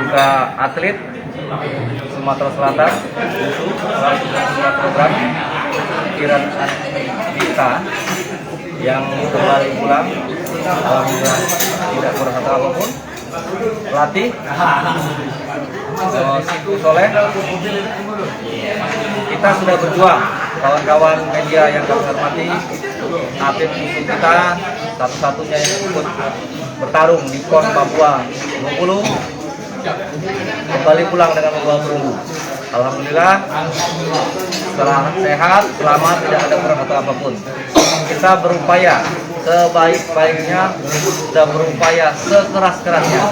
juga atlet Sumatera Selatan kelas program Piran Andika yang kembali pulang, alhamdulillah tidak kurang kata apapun. Pelatih Siku Soleh, kita sudah berjuang, kawan-kawan media yang kami hormati, atlet musuh kita satu-satunya yang ikut bertarung di PON Papua 20 kembali pulang dengan membawa perunggu. Alhamdulillah setelah sehat, selamat, tidak ada kurang atau apapun. Kita berupaya sebaik-baiknya, sudah berupaya sekeras-kerasnya,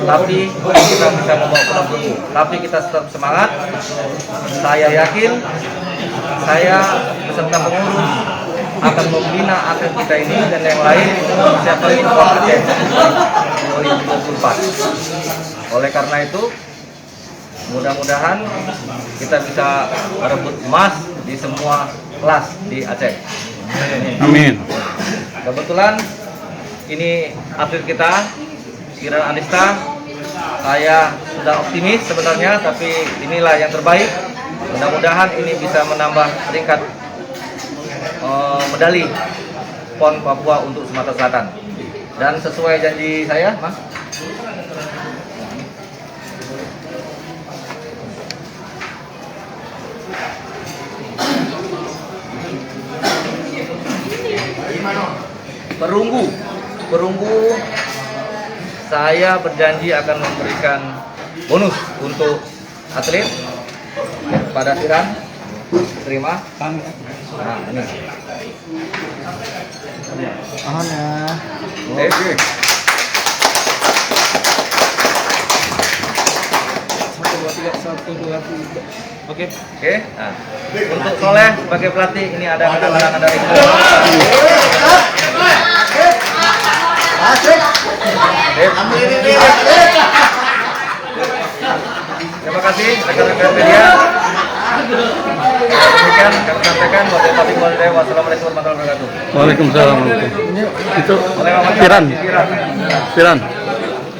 tapi kita bisa membawa pulang perunggu. Tapi kita tetap semangat. Saya yakin saya beserta pengurus akan membina atlet kita ini dan yang lain siapa itu Aceh 2024. Oleh karena itu, mudah-mudahan kita bisa merebut emas di semua kelas di Aceh. Amin. Kebetulan ini atlet kita, Piran Andika. Saya sudah optimis sebenarnya, tapi inilah yang terbaik. Mudah-mudahan ini bisa menambah peringkat medali PON Papua untuk Sumatera Selatan. Dan sesuai janji saya, Mas, perunggu saya berjanji akan memberikan bonus untuk atlet pada Piran. Terima. Nah, ini. Oke. Oke. Nah, untuk Soleh sebagai pelatih ini ada kenangan dari terima kasih rekan-rekan media. Demikian kami sampaikan. Wassalamualaikum warahmatullahi wabarakatuh. Waalaikumsalam. Itu Piran.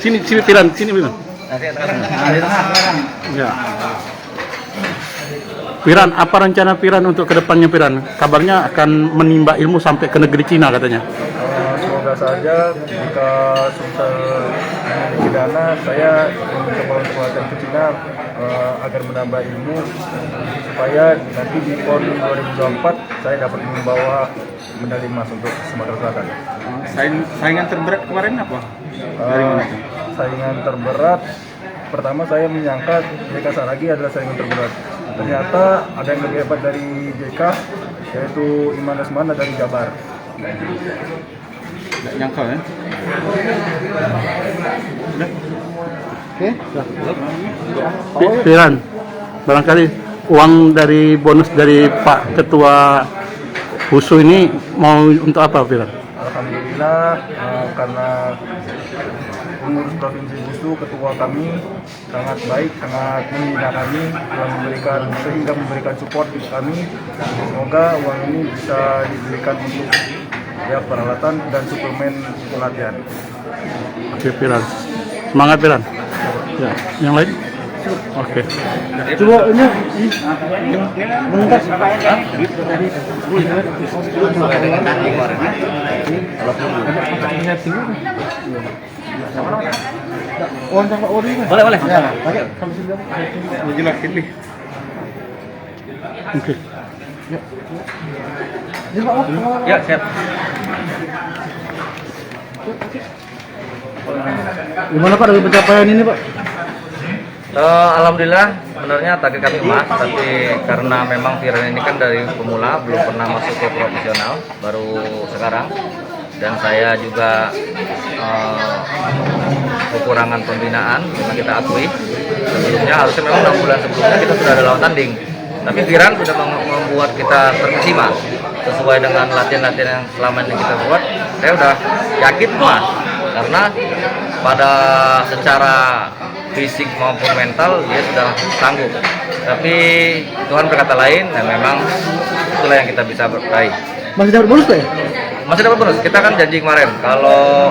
Sini Piran. Ya. Piran, apa rencana Piran untuk kedepannya Piran? Kabarnya akan menimba ilmu sampai ke negeri Cina katanya. Semoga saja jika sukses memiliki dana, saya mencoba untuk latihan ke Cina agar menambah ilmu supaya nanti di PON 2024 saya dapat membawa medali emas untuk Sumatera Selatan. Saingan terberat kemarin apa? Dari mana? Saingan terberat, pertama saya menyangka JK Saragi adalah saingan terberat. Ternyata ada yang lebih hebat dari JK, yaitu Iman Lesmana dari Jabar. Nggak nyangka ya? Udah? Oke? Piran, barangkali uang dari bonus dari Pak Ketua Husu ini mau untuk apa Piran? Alhamdulillah, karena pengurus Provinsi Husu, ketua kami sangat baik, sangat membina kami, sehingga memberikan support ke kami. Semoga uang ini bisa diberikan untuk peralatan dan suplemen pelatihan. Oke Piran, semangat Piran. Ya, yang lain? Oke. Coba ini boleh. Jelasin nih. Oke. Ya, siap. Gimana Pak dari pencapaian ini Pak? Alhamdulillah, sebenarnya target kami emas, tapi karena memang Piran ini kan dari pemula, belum pernah masuk ke profesional, baru sekarang. Dan saya juga kekurangan pembinaan, memang kita akui. Sebelumnya harusnya memang 6 bulan sebelumnya kita sudah ada lawan tanding. Tapi Piran sudah membuat kita terkesima sesuai dengan latihan-latihan yang selama ini kita buat. Saya udah yakin emas, karena pada secara fisik maupun mental dia sudah sanggup. Tapi Tuhan berkata lain, dan memang itulah yang kita bisa meraih. Masih dapat bonus Pak ya? Masih dapat bonus. Kita kan janji kemarin kalau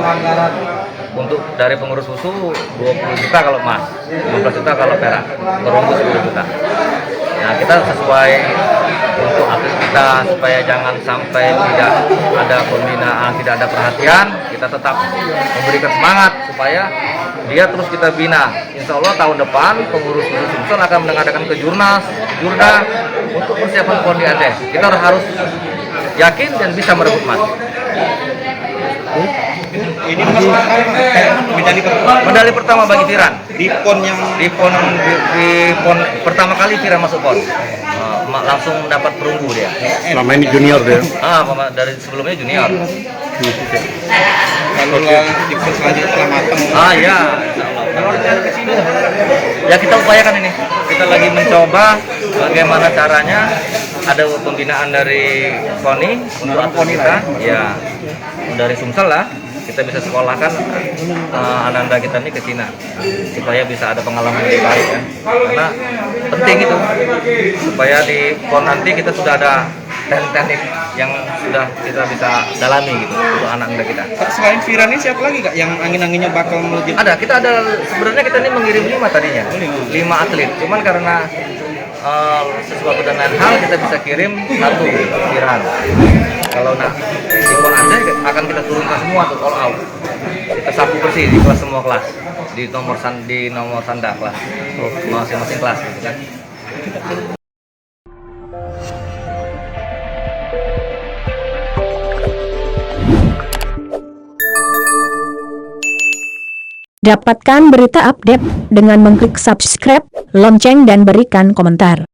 untuk dari pengurus susu 20 juta kalau emas, 15 juta kalau perak, perunggu 10 juta. Nah, kita sesuai untuk atlet kita supaya jangan sampai tidak ada pembinaan, tidak ada perhatian, kita tetap memberikan semangat supaya dia terus kita bina. Insya Allah tahun depan pengurus susu Sumsel akan mengadakan ke Jurnas, Jurda untuk persiapan PON di Aceh. Kita harus yakin dan bisa merebut emas. Ini Medali pertama bagi Tiran. di PON yang Di PON pertama kali Tiran masuk PON. Langsung mendapat perunggu dia. Selama ini junior dia. Dari sebelumnya junior. kalau di PON selanjutnya telah matang. Ya, insya Allah. Ya kita upayakan ini. Kita lagi mencoba bagaimana caranya ada pembinaan dari KONI untuk atlet kita. Ya, dari Sumsel lah. Kita bisa sekolahkan anak-anak kita ini ke Cina supaya bisa ada pengalaman yang baik ya. Karena penting itu supaya di PON nanti kita sudah ada teknik yang sudah kita bisa dalami gitu untuk anak-anak kita. Selain Firan ini siapa lagi Kak yang angin-anginnya bakal menuju? Kita ada sebenarnya kita ini mengirim 5 tadinya, 5 atlet. Cuman karena sesuatu dan lain hal kita bisa kirim 1 Firan. Kalau di PON Aceh akan kita turunkan semua tuh all out. Kita sapu bersih di kelas semua kelas, di nomor sanda kelas, masing-masing kelas gitu kan. Dapatkan berita update dengan mengklik subscribe, lonceng dan berikan komentar.